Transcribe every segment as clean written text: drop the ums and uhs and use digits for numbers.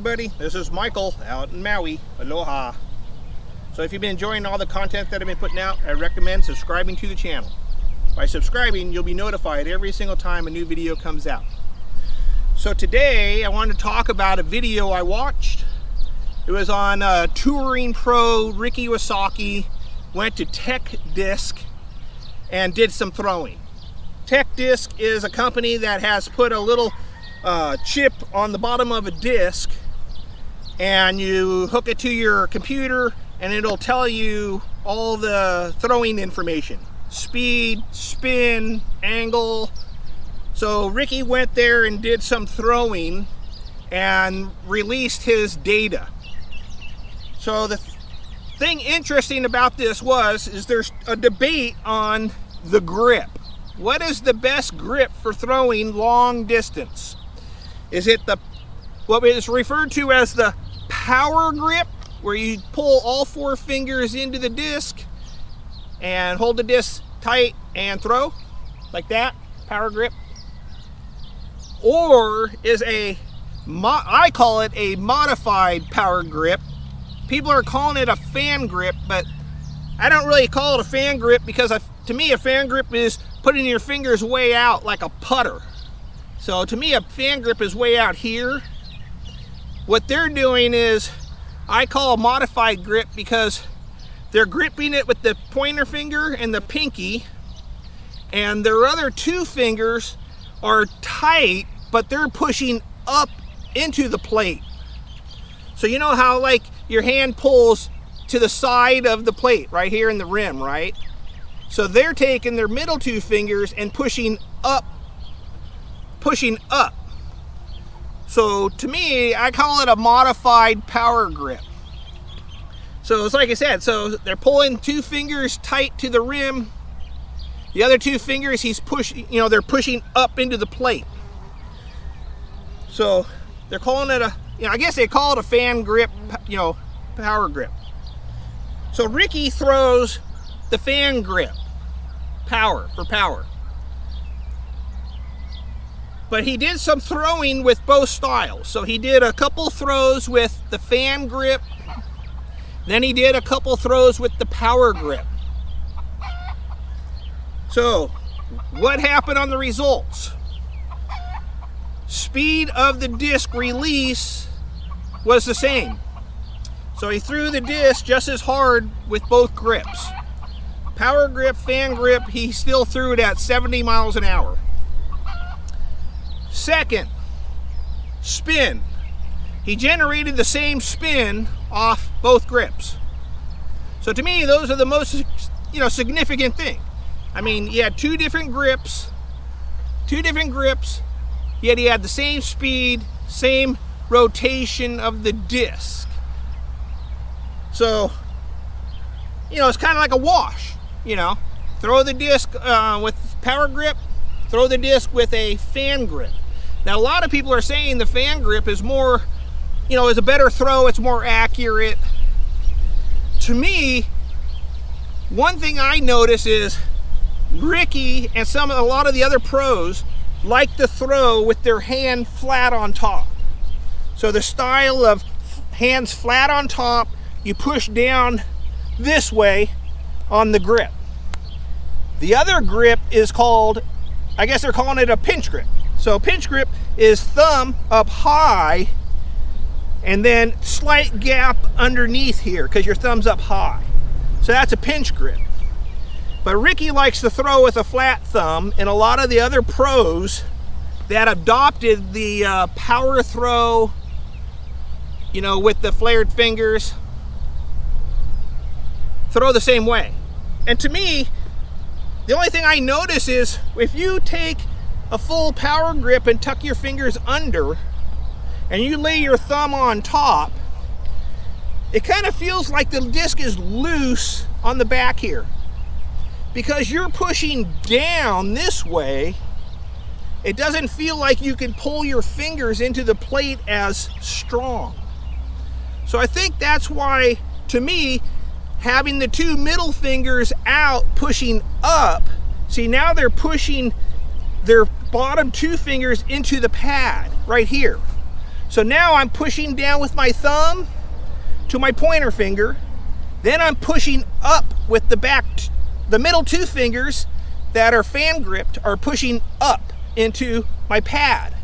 everybody, this is Michael out in Maui. Aloha. So if you've been enjoying all the content that I've been putting out, I recommend subscribing to the channel. By subscribing, you'll be notified every single time a new video comes out. So today I wanted to talk about a video I watched. It was on touring pro Ricky Iwasaki. Went to Tech Disc and did some throwing. Tech Disc is a company that has put a little chip on the bottom of a disc, and you hook it to your computer and it'll tell you all the throwing information: speed, spin, angle. So Ricky went there and did some throwing and released his data. So the thing interesting about this is there's a debate on the grip. What is the best grip for throwing long distance? Is it what is referred to as the power grip, where you pull all four fingers into the disc and hold the disc tight and throw like that, power grip? Or is I call it a modified power grip. People are calling it a fan grip, but I don't really call it a fan grip because to me a fan grip is putting your fingers way out like a putter. So to me a fan grip is way out here. What they're doing is I call a modified grip because they're gripping it with the pointer finger and the pinky, and their other two fingers are tight, but they're pushing up into the plate. So you know how like your hand pulls to the side of the plate right here in the rim, right? So they're taking their middle two fingers and pushing up. So to me, I call it a modified power grip. So it's like I said, so they're pulling two fingers tight to the rim. The other two fingers they're pushing up into the plate. So they're calling it I guess they call it a fan grip, power grip. So Ricky throws the fan grip, power. But he did some throwing with both styles. So he did a couple throws with the fan grip, then he did a couple throws with the power grip. So what happened on the results? Speed of the disc release was the same. So he threw the disc just as hard with both grips. Power grip, fan grip, he still threw it at 70 miles an hour. Second, spin. He generated the same spin off both grips. So to me, those are the most significant thing. I mean, he had two different grips, yet he had the same speed, same rotation of the disc. So, it's kind of like a wash, Throw the disc with power grip, throw the disc with a fan grip. Now, a lot of people are saying the fan grip is more, is a better throw, it's more accurate. To me, one thing I notice is Ricky and a lot of the other pros like to throw with their hand flat on top. So the style of hands flat on top, you push down this way on the grip. The other grip is called, I guess they're calling it a pinch grip. So pinch grip is thumb up high and then slight gap underneath here because your thumb's up high. So that's a pinch grip. But Ricky likes to throw with a flat thumb, and a lot of the other pros that adopted the power throw, with the flared fingers, throw the same way. And to me, the only thing I notice is if you take a full power grip and tuck your fingers under and you lay your thumb on top, it kind of feels like the disc is loose on the back here. Because you're pushing down this way, it doesn't feel like you can pull your fingers into the plate as strong. So I think that's why, to me, having the two middle fingers out pushing up, see now they're pushing their bottom two fingers into the pad right here. So now I'm pushing down with my thumb to my pointer finger. Then I'm pushing up with the middle two fingers that are fan gripped are pushing up into my pad.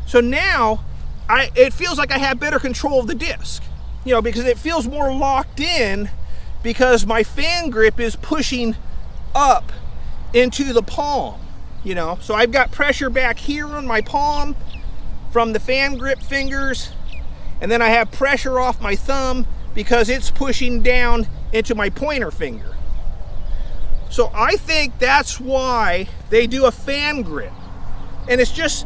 So now it feels like I have better control of the disc, you know, because it feels more locked in because my fan grip is pushing up into the palm, you know. So I've got pressure back here on my palm from the fan grip fingers, and then I have pressure off my thumb because it's pushing down into my pointer finger. So I think that's why they do a fan grip. And it's just,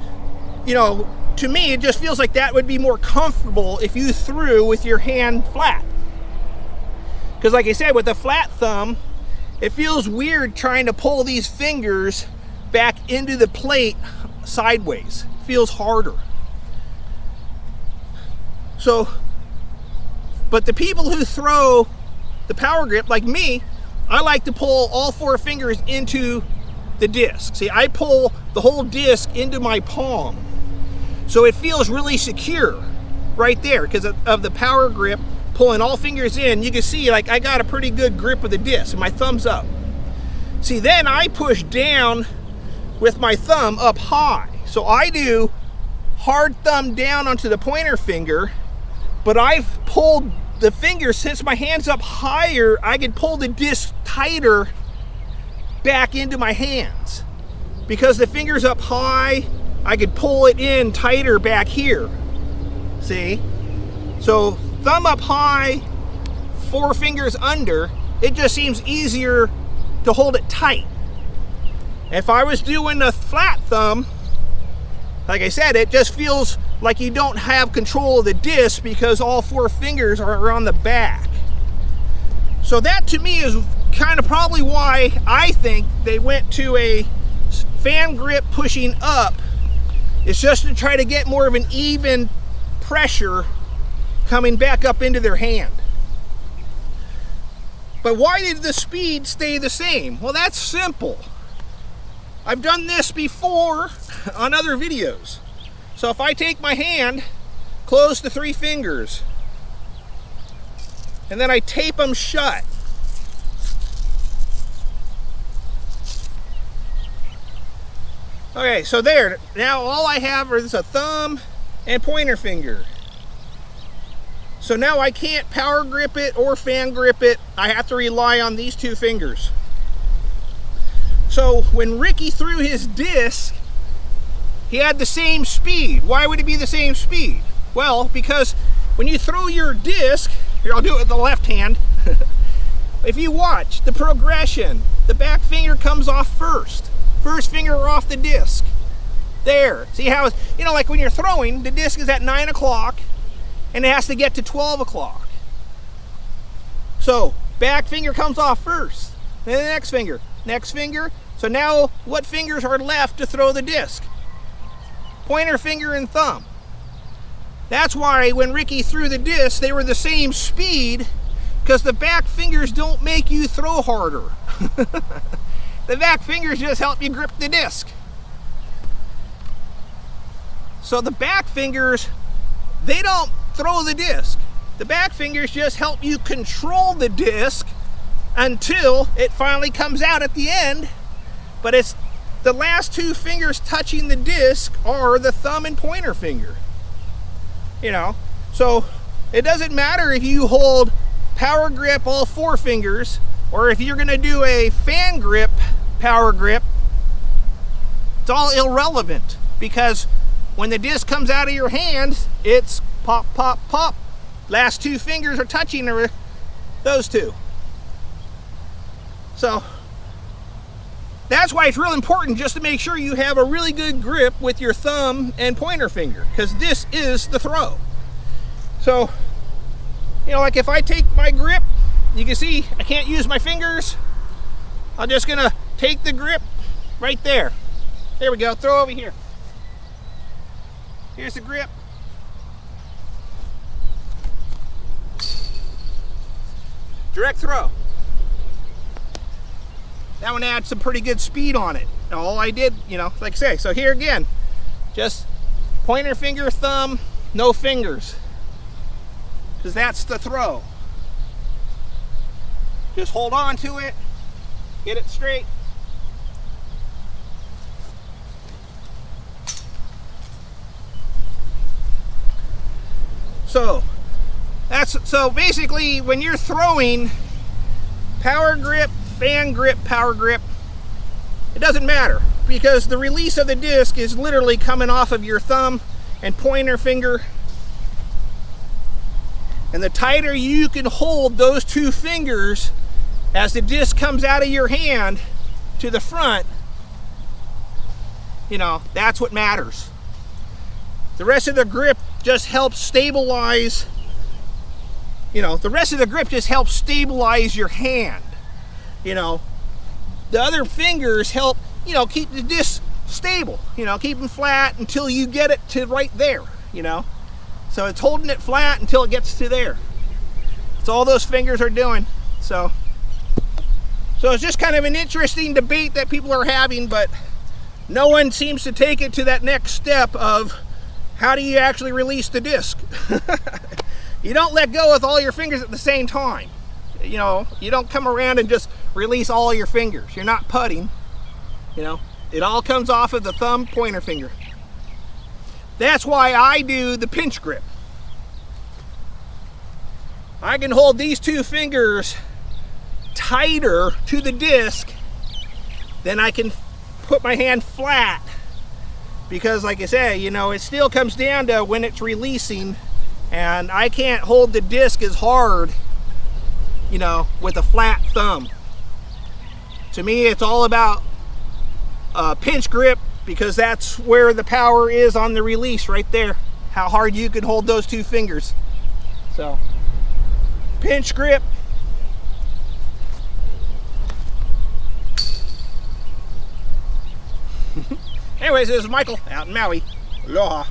you know, to me, it just feels like that would be more comfortable if you threw with your hand flat. Because like I said, with a flat thumb, it feels weird trying to pull these fingers back into the plate sideways. It feels harder. So, but the people who throw the power grip, like me, I like to pull all four fingers into the disc. See, I pull the whole disc into my palm. So it feels really secure right there because of the power grip, pulling all fingers in. You can see like I got a pretty good grip of the disc and my thumb's up. See, then I push down with my thumb up high. So I do hard thumb down onto the pointer finger, but I've pulled the finger, since my hand's up higher, I can pull the disc tighter back into my hands. Because the finger's up high, I could pull it in tighter back here. See? So thumb up high, four fingers under, it just seems easier to hold it tight. If I was doing a flat thumb, like I said, it just feels like you don't have control of the disc because all four fingers are on the back. So that to me is kind of probably why I think they went to a fan grip pushing up. It's just to try to get more of an even pressure coming back up into their hand. But why did the speed stay the same? Well, that's simple. I've done this before on other videos. So if I take my hand, close the three fingers, and then I tape them shut. Okay, so there. Now all I have is a thumb and pointer finger. So now I can't power grip it or fan grip it. I have to rely on these two fingers. So when Ricky threw his disc, he had the same speed. Why would it be the same speed? Well, because when you throw your disc, here I'll do it with the left hand. If you watch the progression, the back finger comes off first. First finger off the disc. There. See how, you know, like when you're throwing, the disc is at 9 o'clock and it has to get to 12 o'clock. So back finger comes off first. Then the next finger. Next finger. So now what fingers are left to throw the disc? Pointer finger and thumb. That's why when Ricky threw the disc, they were the same speed, because the back fingers don't make you throw harder. The back fingers just help you grip the disc. So the back fingers, they don't throw the disc. The back fingers just help you control the disc until it finally comes out at the end. But it's the last two fingers touching the disc are the thumb and pointer finger. You know, so it doesn't matter if you hold power grip all four fingers, or if you're going to do a fan grip power grip. It's all irrelevant, because when the disc comes out of your hand, it's pop, pop, pop. Last two fingers are touching those two. So that's why it's real important just to make sure you have a really good grip with your thumb and pointer finger, because this is the throw. So, you know, like if I take my grip, you can see I can't use my fingers. I'm just gonna take the grip right there. There we go, throw over here. Here's the grip. Direct throw. That one had some pretty good speed on it. All I did, you know, like I say, so here again, just pointer finger, thumb, no fingers, because that's the throw. Just hold on to it, get it straight. So basically when you're throwing, power grip, fan grip, power grip, it doesn't matter, because the release of the disc is literally coming off of your thumb and pointer finger. And the tighter you can hold those two fingers as the disc comes out of your hand to the front, you know, that's what matters. The rest of the grip just helps stabilize, you know, the rest of the grip just helps stabilize your hand. You know, the other fingers help, you know, keep the disc stable, you know, keep them flat until you get it to right there, you know. So it's holding it flat until it gets to there. That's all those fingers are doing. So it's just kind of an interesting debate that people are having, but no one seems to take it to that next step of how do you actually release the disc. You don't let go with all your fingers at the same time. You know, you don't come around and just release all your fingers. You're not putting, you know. It all comes off of the thumb, pointer finger. That's why I do the pinch grip. I can hold these two fingers tighter to the disc than I can put my hand flat, because like I say, you know, it still comes down to when it's releasing, and I can't hold the disc as hard, you know, with a flat thumb. To me, it's all about pinch grip, because that's where the power is on the release right there, how hard you can hold those two fingers. So pinch grip. Anyways, this is Michael out in Maui. Aloha.